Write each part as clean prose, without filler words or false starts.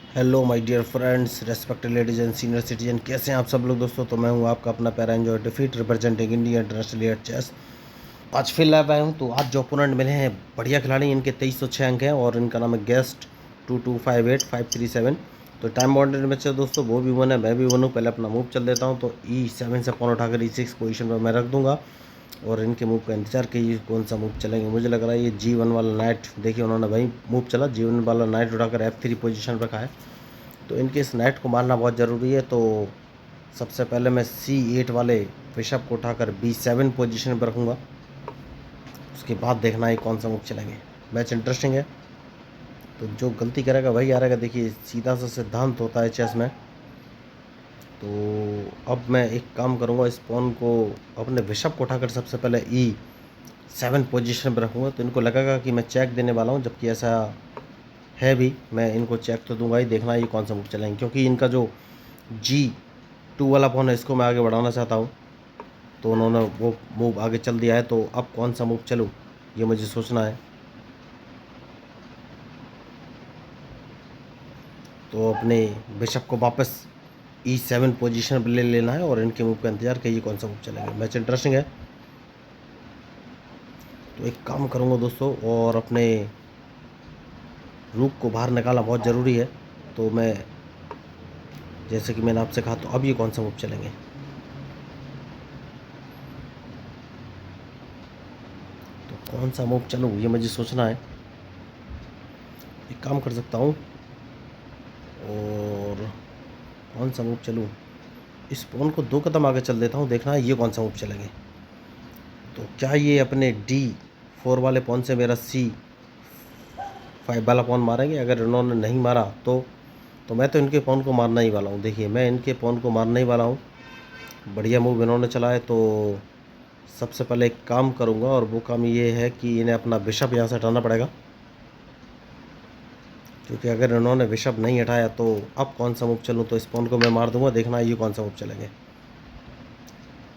Hello my dear friends, respected ladies and senior citizen, कैसे हैं आप सब लोग दोस्तों। तो मैं हूं आपका अपना पैरा enjoy defeat representing India international air chess. आज फिर लाइव आया हूं। तो आज जो ओपोनेंट मिले हैं बढ़िया खिलाड़ी, इनके 2306 अंक हैं और इनका नाम है गेस्ट 2258537। तो टाइम बाउंडेड मैच है दोस्तों, वो भी वन है, मैं भी वन हूँ। पहले अपना मूव चल देता हूँ। तो E7 से पॉन उठाकर E6 पोजीशन पर मैं रख दूंगा और इनके मूव का इंतजार कीजिए कौन सा मूव चलेंगे। मुझे लग रहा है ये G1 वाला नाइट, देखिए उन्होंने वही मूव चला, G1 वाला नाइट उठाकर F3 पोजीशन रखा है। तो इनके इस नाइट को मारना बहुत ज़रूरी है। तो सबसे पहले मैं C8 वाले बिशप को उठाकर B7 पोजीशन पर रखूँगा। उसके बाद देखना है कौन सा मूव चलेंगे। मैच इंटरेस्टिंग है। तो जो गलती करेगा वही हारेगा। देखिए सीधा सा सिद्धांत होता है चेस में। तो अब मैं एक काम करूँगा, इस पॉन को अपने बिशप को उठाकर सबसे पहले E7 पोजीशन पर रखूँगा। तो इनको लगेगा कि मैं चेक देने वाला हूँ, जबकि ऐसा है भी। मैं इनको चेक तो दूंगा ही, देखना ये कौन सा मूव चलेंगे, क्योंकि इनका जो G2 वाला पॉन है इसको मैं आगे बढ़ाना चाहता हूँ। तो उन्होंने वो मूव आगे चल दिया है। तो अब कौन सा मूव चलूँ ये मुझे सोचना है। तो अपने बिशप को वापस E7 पोजीशन पर ले लेना है और इनके मूव का इंतजार कीजिए कौन सा मूव चलेंगे। मैच इंटरेस्टिंग है। तो एक काम करूँगा दोस्तों, और अपने रूक को बाहर निकालना बहुत ज़रूरी है। तो मैं, जैसे कि मैंने आपसे कहा, तो अब ये कौन सा मूव चलेंगे। तो कौन सा मूव चलूँ ये मुझे सोचना है। एक काम कर सकता हूँ, और कौन सा मूव चलूँ, इस पॉन को 2 कदम आगे चल देता हूँ, देखना है ये कौन सा मूव चलेंगे। तो क्या ये अपने D4 वाले पॉन से मेरा C5 वाला पॉन मारेंगे। अगर इन्होंने नहीं मारा तो मैं तो इनके पॉन को मारना ही वाला हूँ। देखिए मैं इनके पॉन को मारना ही वाला हूँ। बढ़िया मूव इन्होंने चला है। तो सबसे पहले एक काम करूँगा, और वो काम ये है कि इन्हें अपना बिशप यहाँ से हटाना पड़ेगा, क्योंकि अगर इन्होंने बिशप नहीं हटाया तो अब कौन सा मूव चलूँ। तो इस पॉन को मैं मार दूंगा, देखना ये कौन सा मूव चलेंगे।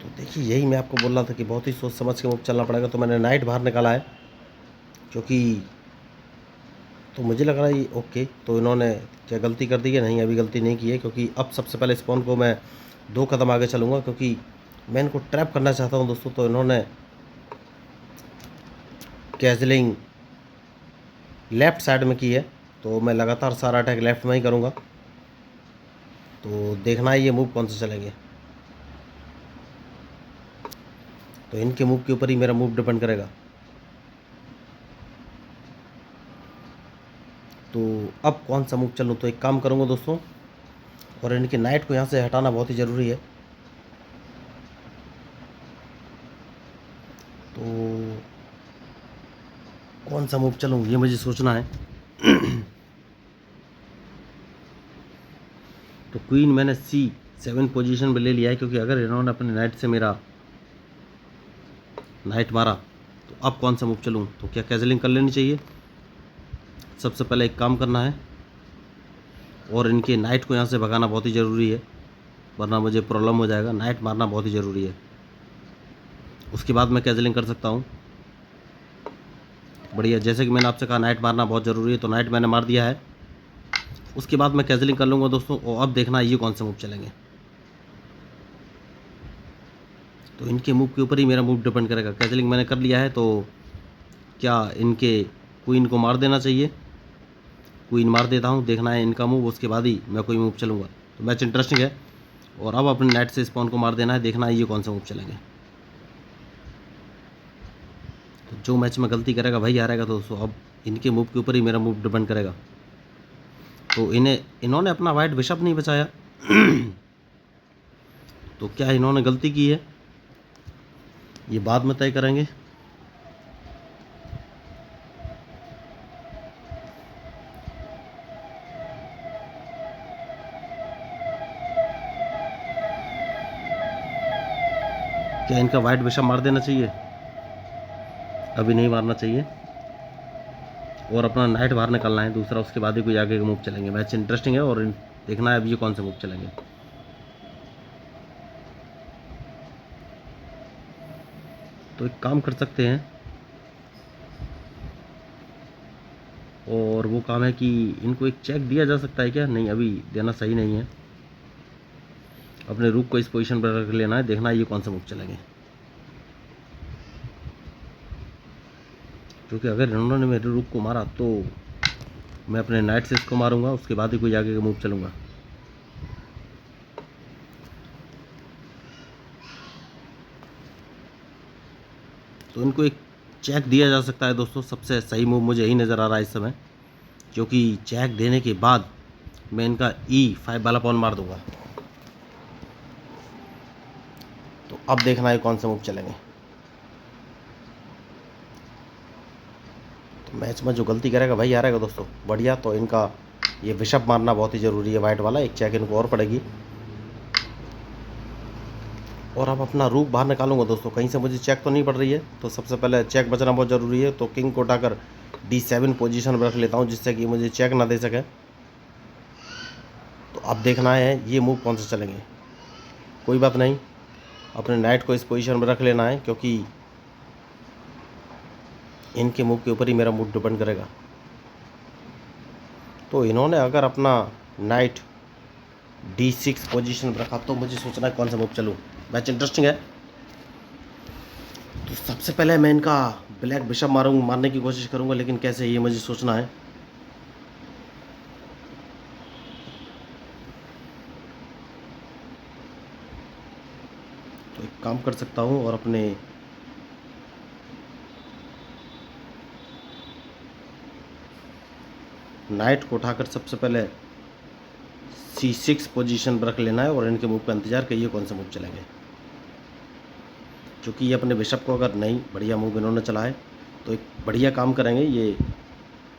तो देखिए यही मैं आपको बोल रहा था कि बहुत ही सोच समझ के मूव चलना पड़ेगा। तो मैंने नाइट बाहर निकाला है, क्योंकि तो मुझे लग रहा है ये ओके। तो इन्होंने क्या गलती कर दी है? नहीं, अभी गलती नहीं की है, क्योंकि अब सबसे पहले इस पॉन को मैं 2 कदम आगे चलूँगा, क्योंकि मैं इनको ट्रैप करना चाहता हूँ दोस्तों। तो इन्होंने कैजलिंग लेफ़्ट साइड में की है, तो मैं लगातार सारा अटैक लेफ़्ट में ही करूँगा। तो देखना है ये मूव कौन से चलेंगे। तो इनके मूव के ऊपर ही मेरा मूव डिपेंड करेगा। तो अब कौन सा मूव चलूँ। तो एक काम करूँगा दोस्तों, और इनके नाइट को यहाँ से हटाना बहुत ही ज़रूरी है। तो कौन सा मूव चलूँ ये मुझे सोचना है। तो क्वीन मैंने C7 पोजीशन पे ले लिया है, क्योंकि अगर इन्होंने अपने नाइट से मेरा नाइट मारा तो अब कौन सा मूव चलूँ। तो क्या कैजलिंग कर लेनी चाहिए। सबसे पहले एक काम करना है, और इनके नाइट को यहाँ से भगाना बहुत ही ज़रूरी है, वरना मुझे प्रॉब्लम हो जाएगा। नाइट मारना बहुत ही ज़रूरी है, उसके बाद मैं कैजलिंग कर सकता हूँ। बढ़िया, जैसे कि मैंने आपसे कहा नाइट मारना बहुत ज़रूरी है, तो नाइट मैंने मार दिया है। उसके बाद मैं कैजलिंग कर लूँगा दोस्तों, और अब देखना ये कौन से मूव चलेंगे। तो इनके मूव के ऊपर ही मेरा मूव डिपेंड करेगा। कैजलिंग मैंने कर लिया है, तो क्या इनके क्वीन को मार देना चाहिए। क्वीन मार देता हूँ, देखना है इनका मूव, उसके बाद ही मैं कोई मूव चलूँगा। तो मैच इंटरेस्टिंग है। और अब अपने नाइट से स्पॉन को मार देना है, देखना है ये कौन सा मूव चलेंगे। तो जो मैच में गलती करेगा वही हारेगा दोस्तों। अब इनके मूव के ऊपर ही मेरा मूव डिपेंड करेगा। तो इन्होंने अपना वाइट बिशप नहीं बचाया। तो क्या इन्होंने गलती की है, ये बाद में तय करेंगे। क्या इनका वाइट बिशप मार देना चाहिए? अभी नहीं मारना चाहिए, और अपना नाइट बाहर निकालना है दूसरा, उसके बाद ही कोई आगे के मूव चलेंगे। मैच इंटरेस्टिंग है, और देखना है अब ये कौन से मूव चलेंगे। तो एक काम कर सकते हैं, और वो काम है कि इनको एक चेक दिया जा सकता है क्या? नहीं, अभी देना सही नहीं है। अपने रूक को इस पोजीशन पर रख लेना है, देखना है ये कौन सा मूव चलेंगे। क्योंकि अगर इन्होंने मेरे रूक को मारा तो मैं अपने नाइट से इसको मारूंगा, उसके बाद ही कोई आगे का मूव चलूंगा। तो इनको एक चेक दिया जा सकता है दोस्तों। सबसे सही मूव मुझे यही नज़र आ रहा है इस समय, क्योंकि चेक देने के बाद मैं इनका E5 वाला पॉन मार दूंगा। तो अब देखना है कौन सा मूव चलेंगे। तो मैच में जो गलती करेगा भाई हारेगा दोस्तों। बढ़िया, तो इनका ये बिशप मारना बहुत ही ज़रूरी है, वाइट वाला। एक चेक इनको और पड़ेगी और अब अपना रूक बाहर निकालूंगा दोस्तों। कहीं से मुझे चेक तो नहीं पड़ रही है, तो सबसे पहले चेक बचना बहुत ज़रूरी है। तो किंग को उठाकर D7 पोजीशन में रख लेता हूँ, जिससे कि मुझे चेक ना दे सके। तो अब देखना है ये मूव कौन से चलेंगे। कोई बात नहीं, अपने नाइट को इस पोजीशन में रख लेना है, क्योंकि इनके मूव के ऊपर ही मेरा मूव डिपेंड करेगा। तो इन्होंने अगर अपना नाइट D6 पोजीशन में रखा तो मुझे सोचना है कौन सा मूव चलूँ। मैच इंटरेस्टिंग है। तो सबसे पहले मैं इनका ब्लैक बिशप मारने की कोशिश करूंगा, लेकिन कैसे ये मुझे सोचना है। तो एक काम कर सकता हूं और अपने नाइट को उठाकर सबसे पहले C6 पोजीशन पर रख लेना है और इनके मूव का इंतजार करिए कौन सा मूव चलेंगे। क्योंकि ये अपने बिशप को अगर नहीं, बढ़िया मूव इन्होंने चला है तो एक बढ़िया काम करेंगे। ये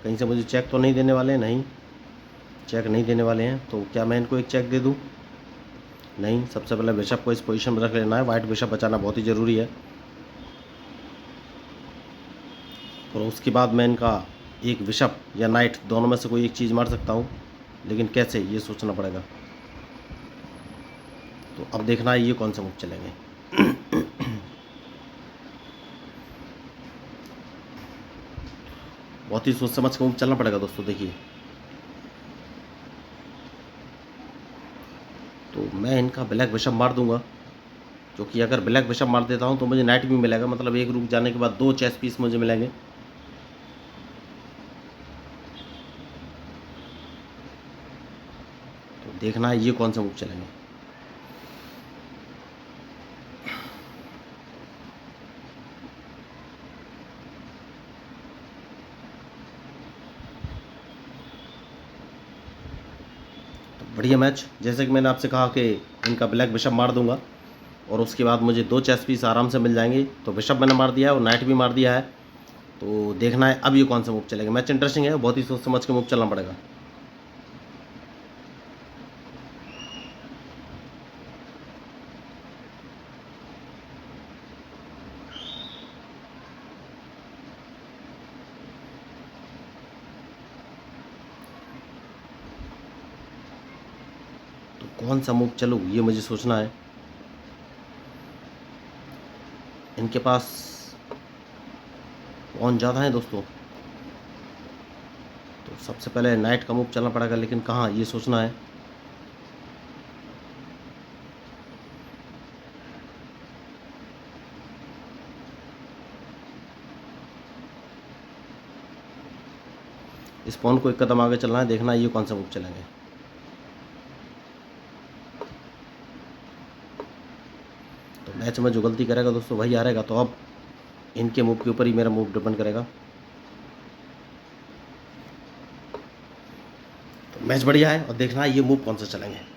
कहीं से मुझे चेक तो नहीं देने वाले हैं, नहीं चेक नहीं देने वाले हैं। तो क्या मैं इनको एक चेक दे दूं? नहीं, सबसे पहले बिशप को इस पोजीशन में रख लेना है। वाइट बिशप बचाना बहुत ही ज़रूरी है। और उसके बाद मैं इनका एक बिशप या नाइट दोनों में से कोई एक चीज़ मार सकता हूँ, लेकिन कैसे ये सोचना पड़ेगा। तो अब देखना है ये कौन सा मूव चलेंगे। बहुत ही सोच समझ के मूव चलना पड़ेगा दोस्तों। देखिए, तो मैं इनका ब्लैक बिशप मार दूंगा, क्योंकि अगर ब्लैक बिशप मार देता हूँ तो मुझे नाइट भी मिलेगा, मतलब एक रुक जाने के बाद 2 चेस पीस मुझे मिलेंगे। तो देखना है ये कौन सा मूव चलेंगे। तो बढ़िया मैच, जैसे कि मैंने आपसे कहा कि इनका ब्लैक बिशप मार दूंगा और उसके बाद मुझे 2 चेस पीस आराम से मिल जाएंगे। तो बिशप मैंने मार दिया है और नाइट भी मार दिया है। तो देखना है अब ये कौन सा मूव चलेगा। मैच इंटरेस्टिंग है, बहुत ही सोच समझ के मूव चलना पड़ेगा। तो कौन सा मूव चलूँ ये मुझे सोचना है। इनके पास पॉन ज़्यादा है दोस्तों, तो सबसे पहले नाइट का मूव चलना पड़ेगा, लेकिन कहाँ ये सोचना है। इस पॉन को एक कदम आगे चलना है, देखना है ये कौन सा मूव चलेंगे। तो मैच में जो गलती करेगा दोस्तों वही हारेगा। तो अब इनके मूव के ऊपर ही मेरा मूव डिपेंड करेगा। तो मैच बढ़िया है और देखना है ये मूव कौन सा चलेंगे।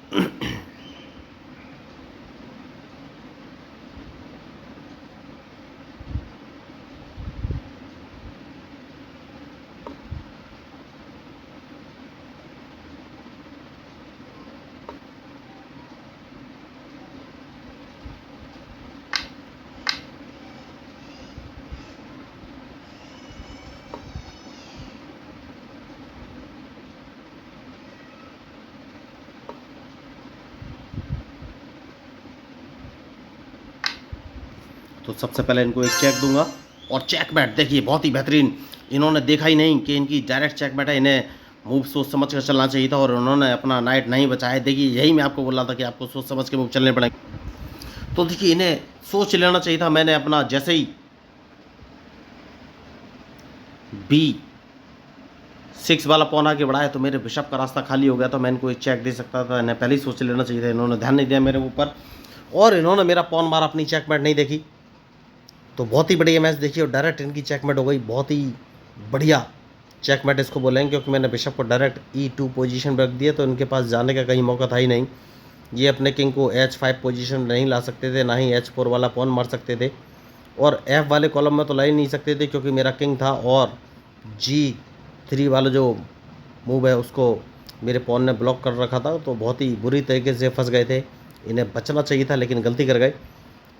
तो सबसे पहले इनको एक चेक दूंगा और चेक बैट। देखिए बहुत ही बेहतरीन इन्होंने देखा ही नहीं कि इनकी डायरेक्ट चेकमेट है, इन्हें मूव सोच समझ कर चलना चाहिए था और उन्होंने अपना नाइट नहीं बचाया। देखिए यही मैं आपको बोल रहा था कि आपको सोच समझ के मूव चलने पड़ेंगे। तो देखिए इन्हें सोच लेना चाहिए था। मैंने अपना जैसे ही B6 वाला पॉन आगे बढ़ाया तो मेरे बिशप का रास्ता खाली हो गया, तो मैं इनको एक चेक दे सकता था। इन्हें पहले ही सोच लेना चाहिए था, इन्होंने ध्यान नहीं दिया मेरे ऊपर और इन्होंने मेरा पॉन मारा, अपनी चेकमेट नहीं देखी। तो बहुत ही बढ़िया मैच देखी और डायरेक्ट इनकी चेकमेट हो गई। बहुत ही बढ़िया चेकमेट इसको बोलेंगे, क्योंकि मैंने बिशप को डायरेक्ट E2 पोजीशन पर रख दिया, तो इनके पास जाने का कहीं मौका था ही नहीं। ये अपने किंग को H5 पोजीशन नहीं ला सकते थे, ना ही H4 वाला पॉन मार सकते थे और F वाले कॉलम में तो ला ही नहीं सकते थे, क्योंकि मेरा किंग था और G3 वाला जो मूव है उसको मेरे पॉन ने ब्लॉक कर रखा था। तो बहुत ही बुरी तरीके से फंस गए थे। इन्हें बचना चाहिए था लेकिन गलती कर गए।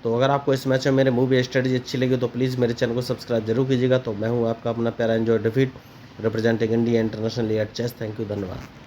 तो अगर आपको इस मैच में मेरे मूव या स्ट्रेटजी अच्छी लगी तो प्लीज़ मेरे चैनल को सब्सक्राइब जरूर कीजिएगा। तो मैं हूँ आपका अपना प्यारा enjoy defeat, representing India internationally at chess. Thank you, धन्यवाद।